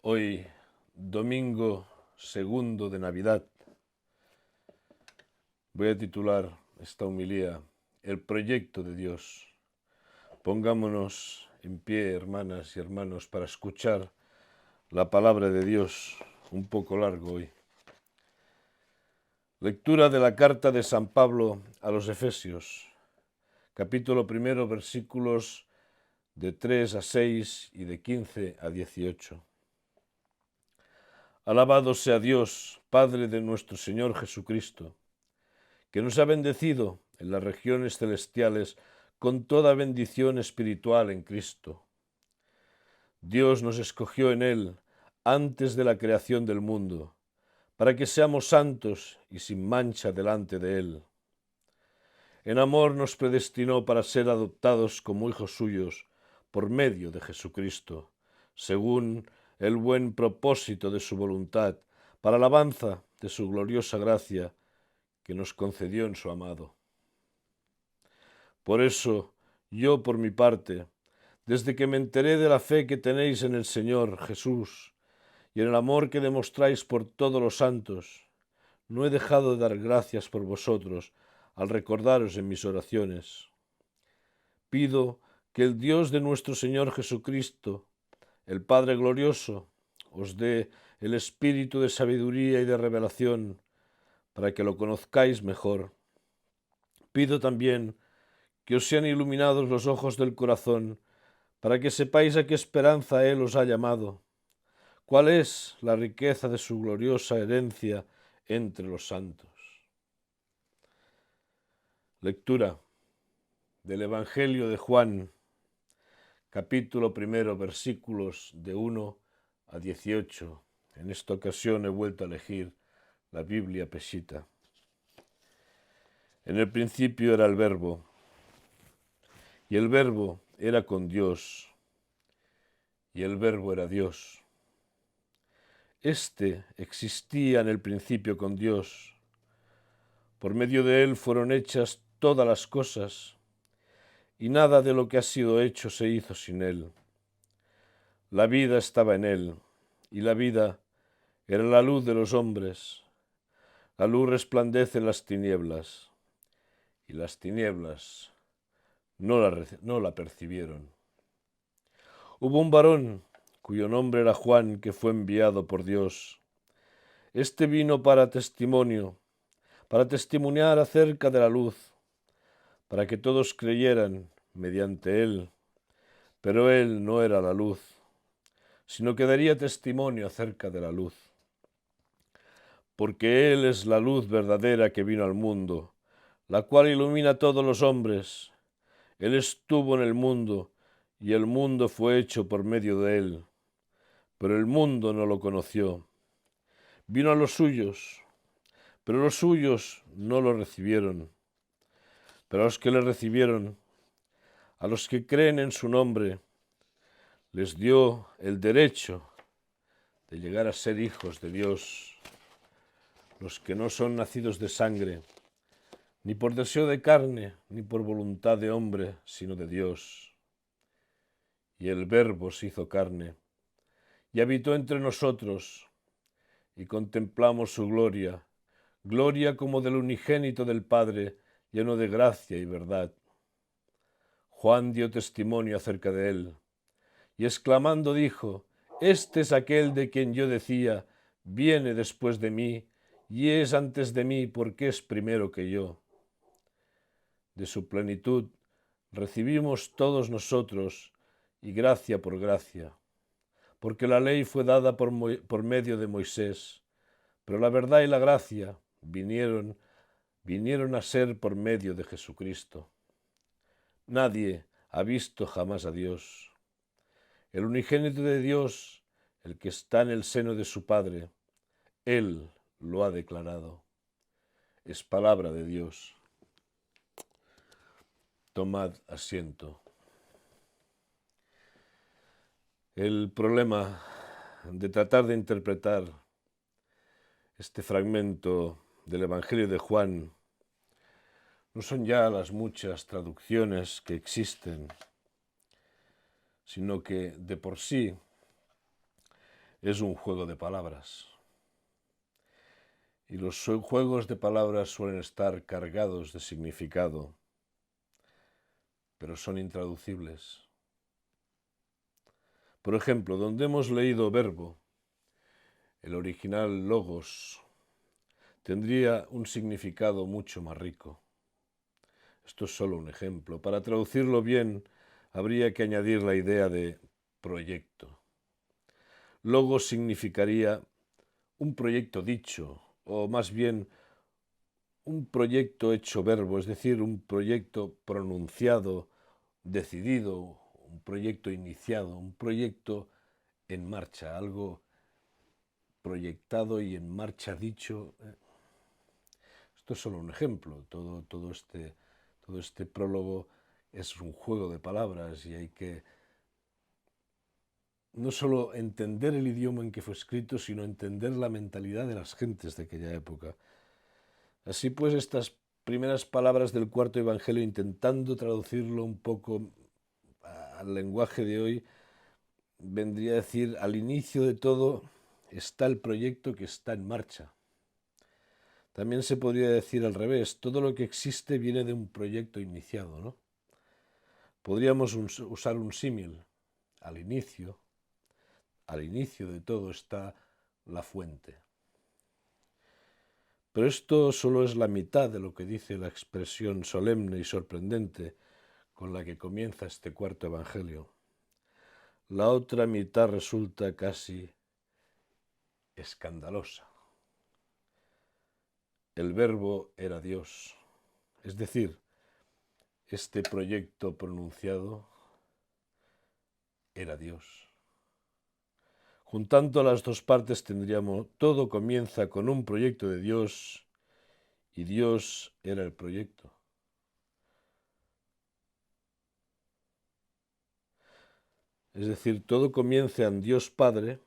Hoy, domingo segundo de Navidad, voy a titular esta homilía El proyecto de Dios. Pongámonos en pie, hermanas y hermanos, para escuchar la palabra de Dios, un poco largo hoy. Lectura de la carta de San Pablo a los Efesios, capítulo 1, versículos de 3 a 6 y de 15 a 18. Alabado sea Dios, Padre de nuestro Señor Jesucristo, que nos ha bendecido en las regiones celestiales con toda bendición espiritual en Cristo. Dios nos escogió en Él antes de la creación del mundo, para que seamos santos y sin mancha delante de Él. En amor nos predestinó para ser adoptados como hijos suyos por medio de Jesucristo, según el buen propósito de su voluntad, para alabanza de su gloriosa gracia que nos concedió en su amado. Por eso, yo por mi parte, desde que me enteré de la fe que tenéis en el Señor Jesús y en el amor que demostráis por todos los santos, no he dejado de dar gracias por vosotros al recordaros en mis oraciones. Pido que el Dios de nuestro Señor Jesucristo, el Padre glorioso, os dé el espíritu de sabiduría y de revelación para que lo conozcáis mejor. Pido también que os sean iluminados los ojos del corazón, para que sepáis a qué esperanza Él os ha llamado, cuál es la riqueza de su gloriosa herencia entre los santos. Lectura del Evangelio de Juan, capítulo 1, versículos de 1 a 18. En esta ocasión he vuelto a elegir la Biblia Peshitta. En el principio era el Verbo, y el Verbo era con Dios, y el Verbo era Dios. Este existía en el principio con Dios. Por medio de él fueron hechas todas las cosas, y nada de lo que ha sido hecho se hizo sin él. La vida estaba en él, y la vida era la luz de los hombres. La luz resplandece en las tinieblas, y las tinieblas no la percibieron. Hubo un varón cuyo nombre era Juan, que fue enviado por Dios. Este vino para testimoniar acerca de la luz, para que todos creyeran mediante él. Pero él no era la luz, sino que daría testimonio acerca de la luz. Porque él es la luz verdadera que vino al mundo, la cual ilumina a todos los hombres. Él estuvo en el mundo, y el mundo fue hecho por medio de él, pero el mundo no lo conoció. Vino a los suyos, pero los suyos no lo recibieron. Pero a los que le recibieron, a los que creen en su nombre, les dio el derecho de llegar a ser hijos de Dios, los que no son nacidos de sangre, ni por deseo de carne, ni por voluntad de hombre, sino de Dios. Y el Verbo se hizo carne, y habitó entre nosotros, y contemplamos su gloria, gloria como del unigénito del Padre, lleno de gracia y verdad. Juan dio testimonio acerca de él, y exclamando dijo: Este es aquel de quien yo decía, viene después de mí, y es antes de mí porque es primero que yo. De su plenitud recibimos todos nosotros, y gracia por gracia, porque la ley fue dada por medio de Moisés, pero la verdad y la gracia vinieron a ser por medio de Jesucristo. Nadie ha visto jamás a Dios. El unigénito de Dios, el que está en el seno de su Padre, Él lo ha declarado. Es palabra de Dios. Tomad asiento. El problema de tratar de interpretar este fragmento del Evangelio de Juan no son ya las muchas traducciones que existen, sino que de por sí es un juego de palabras. Y los juegos de palabras suelen estar cargados de significado, pero son intraducibles. Por ejemplo, donde hemos leído verbo, el original logos tendría un significado mucho más rico. Esto es solo un ejemplo. Para traducirlo bien, habría que añadir la idea de proyecto. Logos significaría un proyecto dicho, o más bien un proyecto hecho verbo, es decir, un proyecto pronunciado, decidido, un proyecto iniciado, un proyecto en marcha, algo proyectado y en marcha dicho. Esto es solo un ejemplo. Todo este prólogo es un juego de palabras y hay que no solo entender el idioma en que fue escrito, sino entender la mentalidad de las gentes de aquella época. Así pues, estas primeras palabras del cuarto evangelio, intentando traducirlo un poco al lenguaje de hoy, vendría a decir, al inicio de todo está el proyecto que está en marcha. También se podría decir al revés, todo lo que existe viene de un proyecto iniciado, ¿no? Podríamos usar un símil. Al inicio de todo está la fuente. Pero esto solo es la mitad de lo que dice la expresión solemne y sorprendente con la que comienza este cuarto evangelio. La otra mitad resulta casi escandalosa. El verbo era Dios, es decir, este proyecto pronunciado era Dios. Juntando las dos partes tendríamos, todo comienza con un proyecto de Dios y Dios era el proyecto. Es decir, todo comienza en Dios Padre,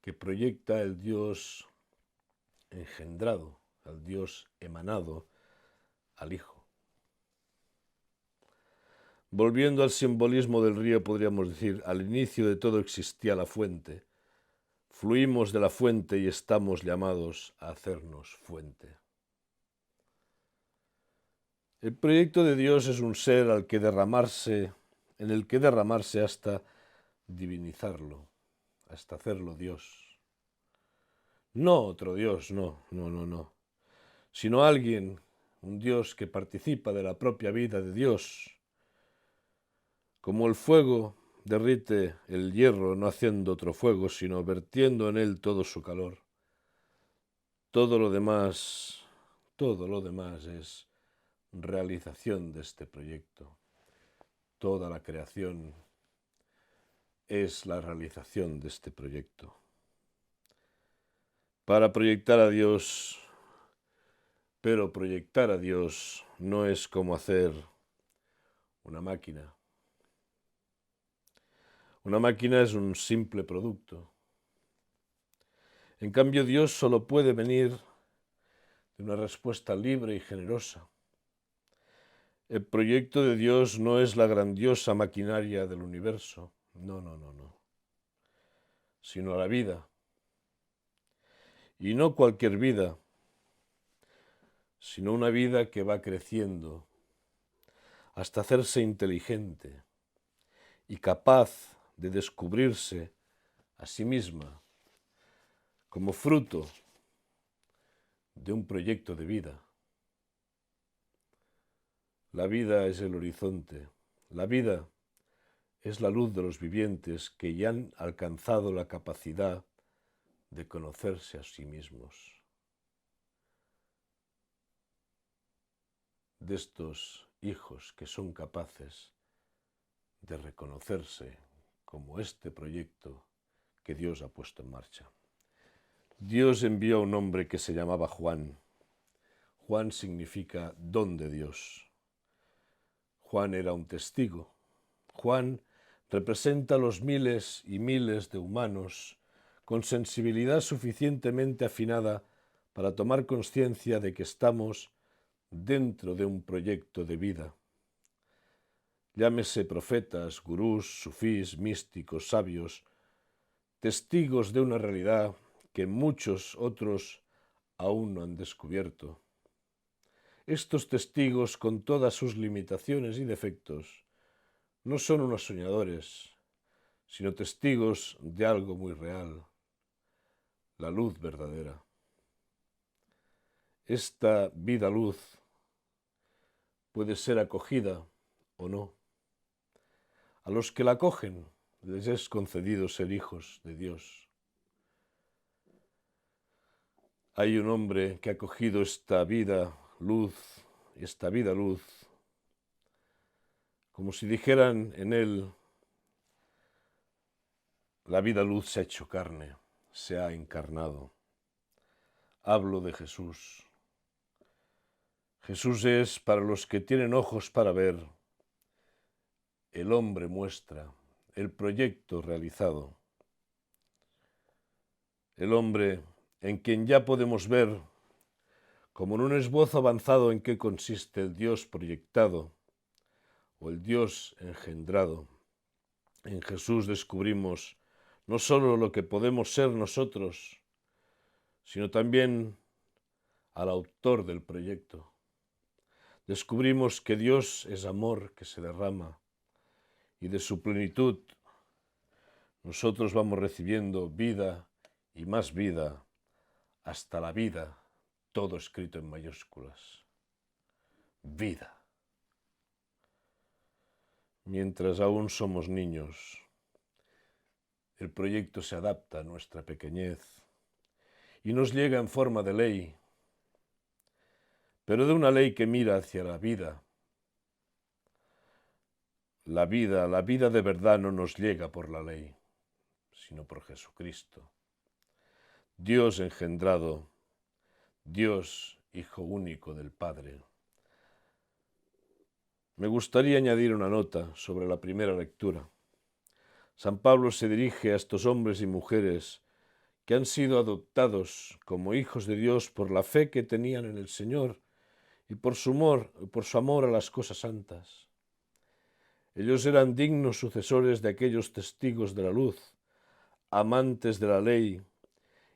que proyecta el Dios engendrado, al Dios emanado, al Hijo. Volviendo al simbolismo del río, podríamos decir, al inicio de todo existía la fuente. Fluimos de la fuente y estamos llamados a hacernos fuente. El proyecto de Dios es un ser en el que derramarse hasta divinizarlo, hasta hacerlo Dios. No otro Dios, no, sino alguien, un Dios que participa de la propia vida de Dios. Como el fuego derrite el hierro no haciendo otro fuego, sino vertiendo en él todo su calor. Todo lo demás es realización de este proyecto. Toda la creación es la realización de este proyecto. Para proyectar a Dios, pero proyectar a Dios no es como hacer una máquina. Una máquina es un simple producto. En cambio, Dios solo puede venir de una respuesta libre y generosa. El proyecto de Dios no es la grandiosa maquinaria del universo, no, sino la vida. Y no cualquier vida, sino una vida que va creciendo hasta hacerse inteligente y capaz de descubrirse a sí misma como fruto de un proyecto de vida. La vida es el horizonte, la vida es la luz de los vivientes que ya han alcanzado la capacidad de conocerse a sí mismos. De estos hijos que son capaces de reconocerse como este proyecto que Dios ha puesto en marcha. Dios envió a un hombre que se llamaba Juan. Juan significa don de Dios. Juan era un testigo. Juan representa a los miles y miles de humanos con sensibilidad suficientemente afinada para tomar conciencia de que estamos dentro de un proyecto de vida. Llámese profetas, gurús, sufís, místicos, sabios, testigos de una realidad que muchos otros aún no han descubierto. Estos testigos, con todas sus limitaciones y defectos, no son unos soñadores, sino testigos de algo muy real, la luz verdadera. Esta vida luz puede ser acogida o no. A los que la acogen les es concedido ser hijos de Dios. Hay un hombre que ha cogido esta vida luz, como si dijeran en él, la vida luz se ha hecho carne, se ha encarnado. Hablo de Jesús. Jesús es, para los que tienen ojos para ver, el hombre muestra, el proyecto realizado. El hombre en quien ya podemos ver, como en un esbozo avanzado, en qué consiste el Dios proyectado o el Dios engendrado. En Jesús descubrimos no solo lo que podemos ser nosotros, sino también al autor del proyecto. Descubrimos que Dios es amor que se derrama y de su plenitud nosotros vamos recibiendo vida y más vida hasta la vida, todo escrito en mayúsculas. Vida. Mientras aún somos niños, el proyecto se adapta a nuestra pequeñez y nos llega en forma de ley, pero de una ley que mira hacia la vida. La vida de verdad no nos llega por la ley, sino por Jesucristo. Dios engendrado, Dios Hijo único del Padre. Me gustaría añadir una nota sobre la primera lectura. San Pablo se dirige a estos hombres y mujeres que han sido adoptados como hijos de Dios por la fe que tenían en el Señor y por su amor a las cosas santas. Ellos eran dignos sucesores de aquellos testigos de la luz, amantes de la ley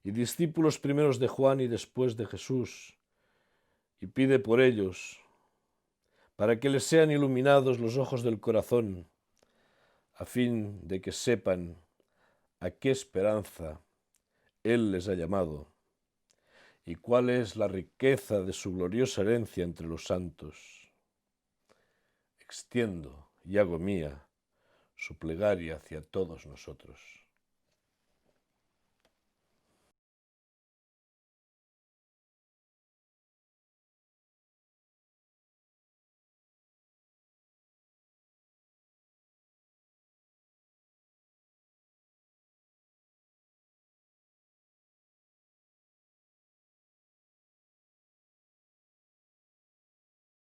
y discípulos primeros de Juan y después de Jesús, y pide por ellos, para que les sean iluminados los ojos del corazón, a fin de que sepan a qué esperanza Él les ha llamado y cuál es la riqueza de su gloriosa herencia entre los santos. Extiendo y hago mía su plegaria hacia todos nosotros.